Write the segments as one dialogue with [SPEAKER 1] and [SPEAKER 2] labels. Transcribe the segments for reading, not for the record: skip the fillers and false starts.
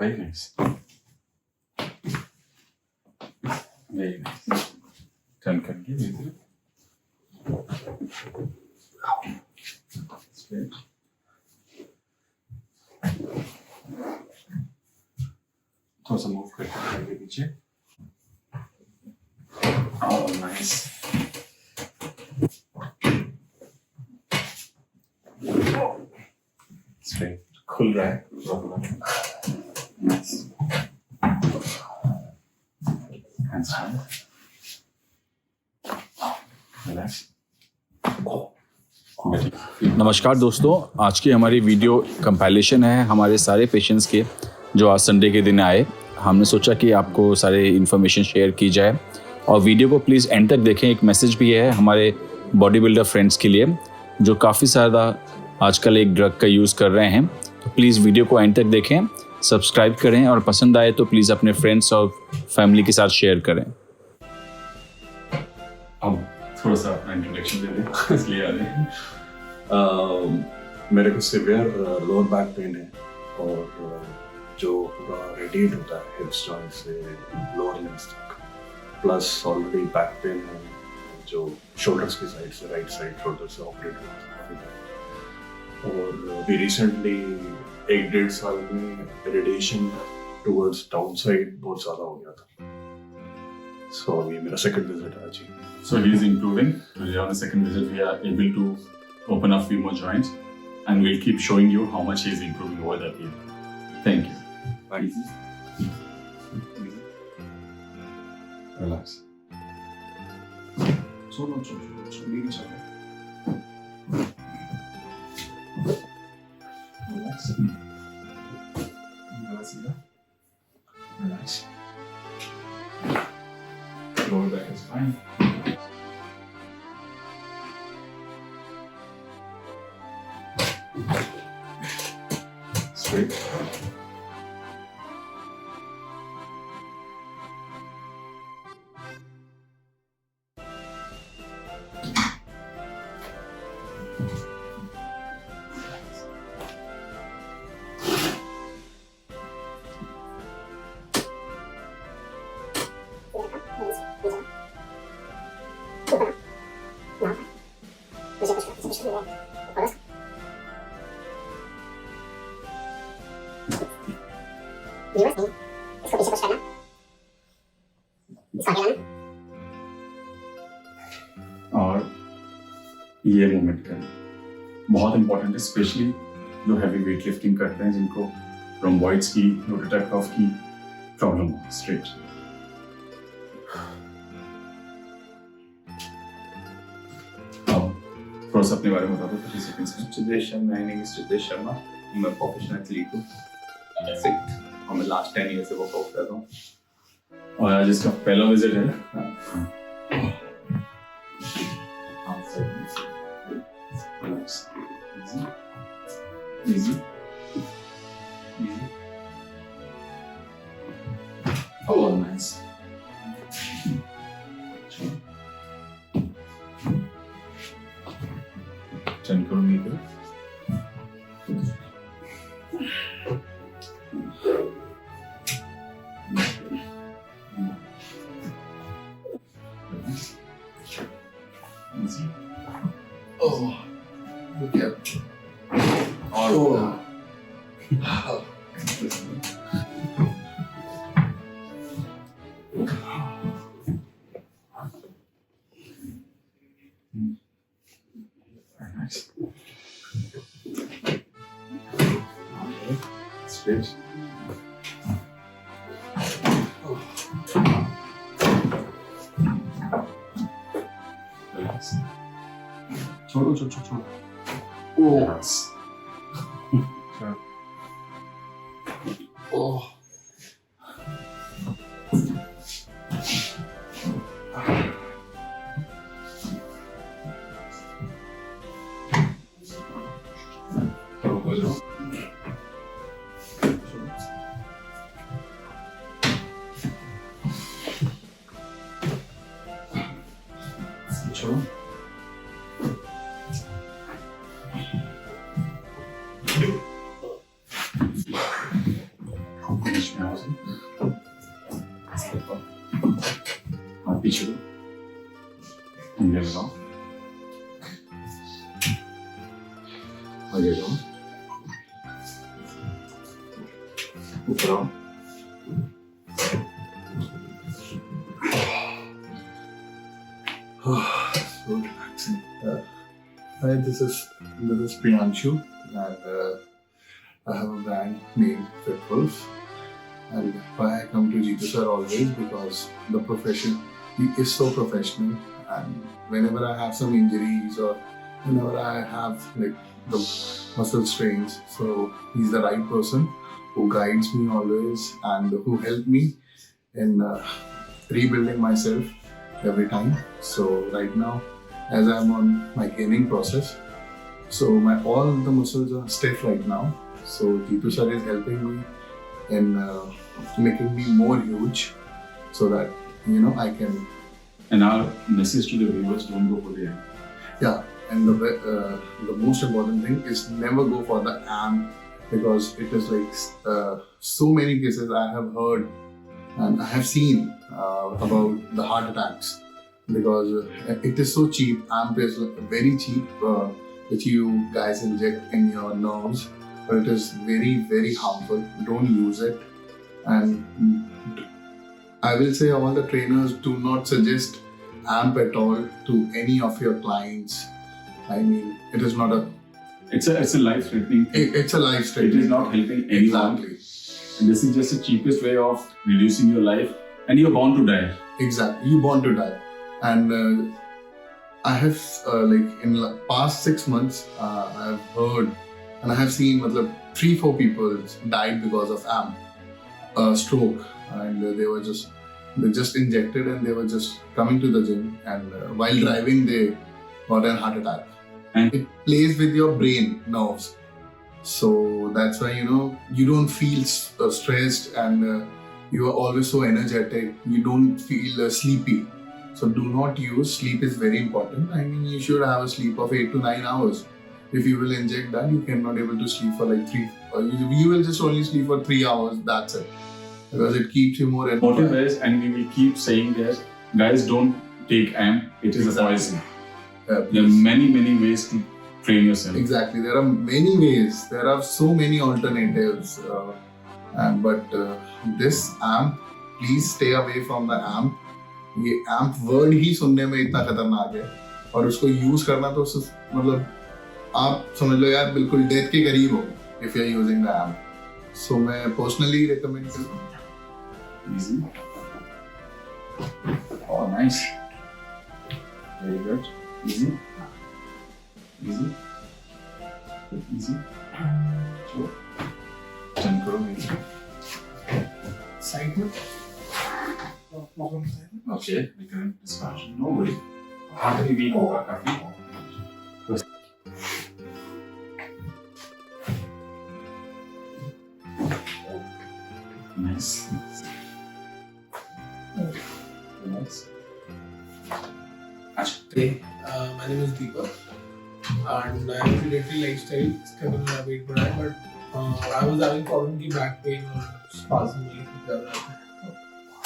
[SPEAKER 1] Very nice. Very nice. Turn करके इधर. Straight. थोड़ा सा मूव करके आगे पीछे. Oh, nice. Straight. खुल रहा है. Nice. Hands down. Relax.
[SPEAKER 2] नमस्कार दोस्तों, आज की हमारी वीडियो कंपाइलेशन है हमारे सारे पेशेंट्स के जो आज संडे के दिन आए. हमने सोचा कि आपको सारे इन्फॉर्मेशन शेयर की जाए और वीडियो को प्लीज़ एंड तक देखें. एक मैसेज भी है हमारे बॉडी बिल्डर फ्रेंड्स के लिए जो काफ़ी ज़्यादा आजकल एक ड्रग का यूज़ कर रहे हैं. तो प्लीज़ वीडियो को एंड तक देखें, सब्सक्राइब करें और पसंद आए तो प्लीज़ अपने फ्रेंड्स और फैमिली के साथ शेयर करें.
[SPEAKER 1] अब थोड़ा सा अपना इंट्रोडक्शन दे दें इसलिए आ रहे हैं.
[SPEAKER 3] मेरे को सिवियर लोअर बैक पेन है और जो पूरा रेडिएट होता है हिप्स जॉइंट से लोअर लिम्स तक, प्लस ऑलरेडी बैक पेन है जो शोल्डर्स की साइड से, राइट साइड शोल्डर से ऑपरेट हुआ था. और अभी रिसेंटली 1-1.5 साल में रेडिएशन टुवर्ड्स डाउन साइड बहुत ज़्यादा हो गया था. सो अभी मेरा सेकंड विजिट है जी.
[SPEAKER 1] So he is improving. Today on the second visit, we are able to open up few more joints, and we'll keep showing you how much he is improving over that period. Thank you.
[SPEAKER 3] Thank you.
[SPEAKER 1] Relax. Relax. Relax. Lower back is fine. Straight. और ये movement करना बहुत important है, specially जो heavy weight lifting करते हैं जिनको रोम्बॉइड्स की, रोटेटर कफ की प्रॉब्लम हो. स्ट्रेट. अब थोड़ा सा अपने बारे में बता दो 30 सेकंड्स में.
[SPEAKER 4] Siddesh Sharma, my name is Siddesh Sharma. I'm a professional athlete too. Sick. और मैं last 10 years से वर्कआउट कर रहा हूँ.
[SPEAKER 1] और आज इसका पहला विजिट है. Relax. Easy. Easy. Easy. Oh, nice. Turn करो नीचे. Easy.
[SPEAKER 3] Oh, okay.
[SPEAKER 1] और nice. Straight. Relax. छोड़ो. Yes.
[SPEAKER 3] Oh.
[SPEAKER 1] यहाँ से हाथ पीछे लो, उंगली लगाओ, आगे जाओ, ऊपर आओ,
[SPEAKER 3] So relaxing. Hi, this is Priyanshu, and I have a brand named FitWolf. And why I come to Jeetu sir always because the profession, he is so professional. And whenever I have some injuries or whenever I have like the muscle strains, so he's the right person who guides me always and who helped me in rebuilding myself every time. So right now, as I'm on my gaining process, so my all the muscles are stiff right now. So Jeetu sir is helping me in making me more huge, so that I can.
[SPEAKER 1] And our message to the viewers: don't go for the end.
[SPEAKER 3] Yeah, and the most important thing is never go for the amp, because it is like so many cases I have heard and I have seen about the heart attacks, because it is so cheap. Amp is very cheap, which you guys inject in your nerves, but it is very, very harmful. Don't use it. And I will say all the trainers do not suggest amp at all to any of your clients. I mean, it is not a.
[SPEAKER 1] It's a life-threatening thing.
[SPEAKER 3] It's a lifestyle.
[SPEAKER 1] It is not helping anyone.
[SPEAKER 3] Exactly.
[SPEAKER 1] And this is just the cheapest way of reducing your life, and you're bound to die.
[SPEAKER 3] Exactly. You're born to die. And I have like in past 6 months, I have heard and I have seen 3-4 people died because of amp, stroke, and they just injected and they were just coming to the gym, and while driving they got a heart attack.
[SPEAKER 1] And
[SPEAKER 3] it plays with your brain nerves, so that's why you don't feel stressed, and you are always so energetic. You don't feel sleepy. So do not use. Sleep is very important. I mean, you should have a sleep of 8 to 9 hours. If you will inject that, you cannot able to sleep for like 3. You will just only sleep for 3 hours. That's it, because it keeps you more
[SPEAKER 1] motive
[SPEAKER 3] energized.
[SPEAKER 1] is, and we will keep saying that, guys, don't take amp. It is
[SPEAKER 3] Exactly.
[SPEAKER 1] a poison.
[SPEAKER 3] Yeah,
[SPEAKER 1] There are many ways to train yourself.
[SPEAKER 3] exactly. There are many ways. There are so many alternatives. But this amp, please stay away from the amp. ये amp word ही सुनने में इतना खतरनाक है, और उसको use करना तो आप समझ लो यार, बिल्कुल डेथ के करीब हो if you are using the amp. So मैं personally recommend करूँ.
[SPEAKER 1] Easy. Oh, nice. Very good. Easy. Easy. Easy. Sure. Turn करो मेरी.
[SPEAKER 5] Side में.
[SPEAKER 1] Okay. Recurrent discussion. No worry. हाथ भी weak होगा काफी. Nice. Nice. अच्छा.
[SPEAKER 5] Hey, my name is Deepak, and I have a sedentary lifestyle. इसके बारे में वेट बढ़ा है, but I was having problem की back pain और spasm में कर रहा था.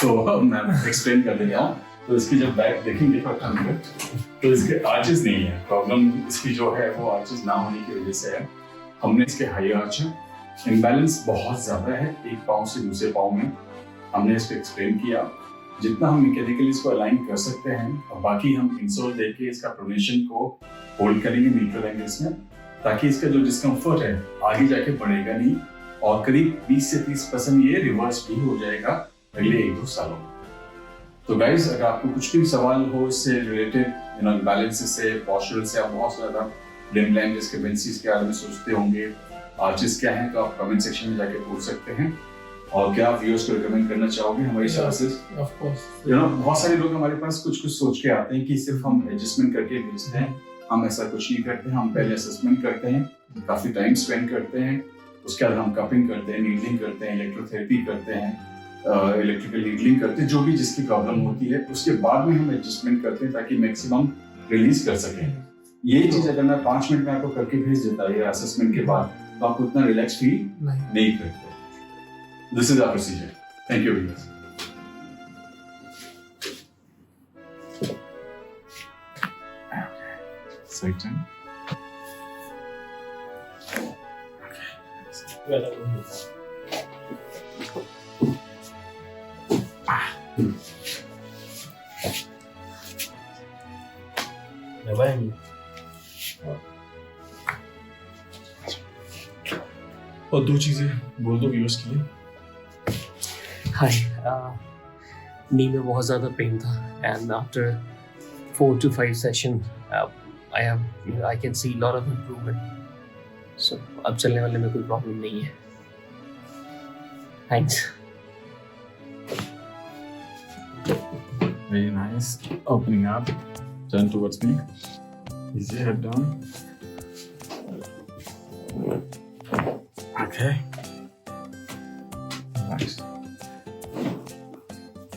[SPEAKER 1] तो मैं एक्सप्लेन कर देता हूँ. तो इसकी जब बैक देखेंगे तो इसके आर्चेस नहीं है. प्रॉब्लम इसकी जो है वो आर्चेस ना होने की वजह से है. हमने इसके हाई आर्च है, इम्बैलेंस बहुत ज्यादा है एक पाँव से दूसरे पाँव में. हमने इसको एक्सप्लेन किया जितना हम मैकेनिकली इसको अलाइन कर सकते हैं, और बाकी हम इंसोल देके इसका प्रोनेशन को होल्ड करेंगे न्यूट्रल एंगल्स में, ताकि इसका जो डिस्कम्फर्ट है आगे जाके बढ़ेगा नहीं, और करीब 20 से 30% ये रिवर्स भी हो जाएगा अगले 1-2 सालों में. तो गाइज, अगर आपको कुछ भी सवाल हो इससे रिलेटेड, बैलेंस से, पोस्चरल से, आप बहुत ज्यादा लिम्ब लाइन डिस्क्रिपेंसीज के बारे में सोचते होंगे, आर्चेस क्या है, तो आप कमेंट सेक्शन में जाके पूछ सकते हैं. और क्या आप व्यूअर्स को रिकमेंड करना चाहोगे हमारी सर्विसेज?
[SPEAKER 5] Of course.
[SPEAKER 1] बहुत सारे लोग हमारे पास कुछ सोच के आते हैं कि सिर्फ हम एडजस्टमेंट करके भेजते हैं. हम ऐसा कुछ नहीं करते. हम पहले असेसमेंट करते हैं, काफी टाइम स्पेंड करते हैं, उसके बाद हम कपिंग करते हैं, नीडलिंग करते हैं, इलेक्ट्रोथेरेपी करते हैं, इलेक्ट्रिकल नीडलिंग करते हैं, जो भी जिसकी प्रॉब्लम होती है. उसके बाद में हम एडजस्टमेंट करते हैं ताकि मैक्सिमम रिलीज कर सकें. ये चीज अगर मैं 5 मिनट में आपको करके भेज देता है असेसमेंट के बाद, तो आप उतना रिलैक्स फील
[SPEAKER 5] नहीं.
[SPEAKER 1] नहीं करते. This is our procedure. Thank you very much. Side turn. और दो चीजें बोल दो व्यूअर्स के लिए.
[SPEAKER 6] हाय नी में बहुत ज़्यादा पेन था and after 4 to 5 session I can see lot of improvement. So अब चलने वाले में कोई प्रॉब्लम नहीं है. Thanks.
[SPEAKER 1] Very nice. Opening up. Turn towards me. Easy, head down. Okay. Relax.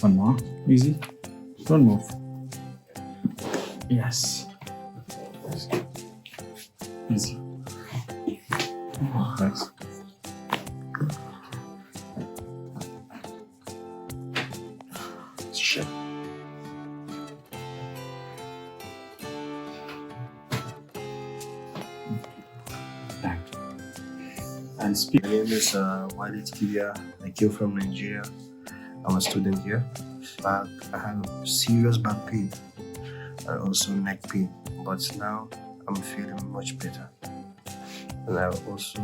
[SPEAKER 1] One more. Easy. Don't move. Yes. Easy. Relax. Shit. And speak.
[SPEAKER 7] My name is Walid Kilia. I came from Nigeria. I'm a student here. I have serious back pain and also neck pain, but now I'm feeling much better. And I also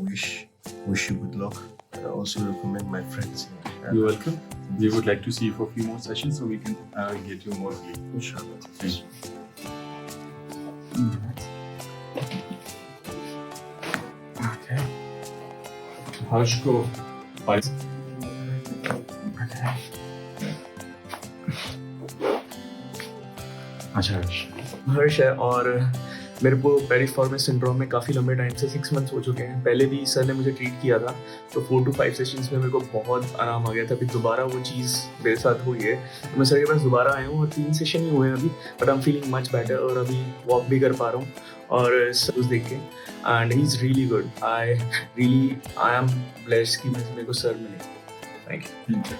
[SPEAKER 7] wish you good luck. I also recommend my friends here.
[SPEAKER 1] You're welcome. We would like to see you for a few more sessions so we can get you more sleep.
[SPEAKER 7] Inshallah.
[SPEAKER 1] Thank you. Okay. Harsh को Okay. अच्छा हर्ष.
[SPEAKER 8] हर्ष है और मेरे को पेरिफॉर्मिस syndrome में काफ़ी लंबे time से 6 मंथ्स हो चुके हैं. पहले भी सर ने मुझे ट्रीट किया था तो 4 to 5 सेशंस में मेरे को बहुत आराम आ गया था. अभी दोबारा वो चीज़ मेरे साथ हुई है तो मैं सर के पास दोबारा आया हूँ और 3 सेशन ही हुए हैं अभी. But I am feeling much better और अभी वॉक भी कर पा रहा हूँ और सब कुछ देख के. And he is really good. I am blessed कि मेरे को सर मिले. Thank you.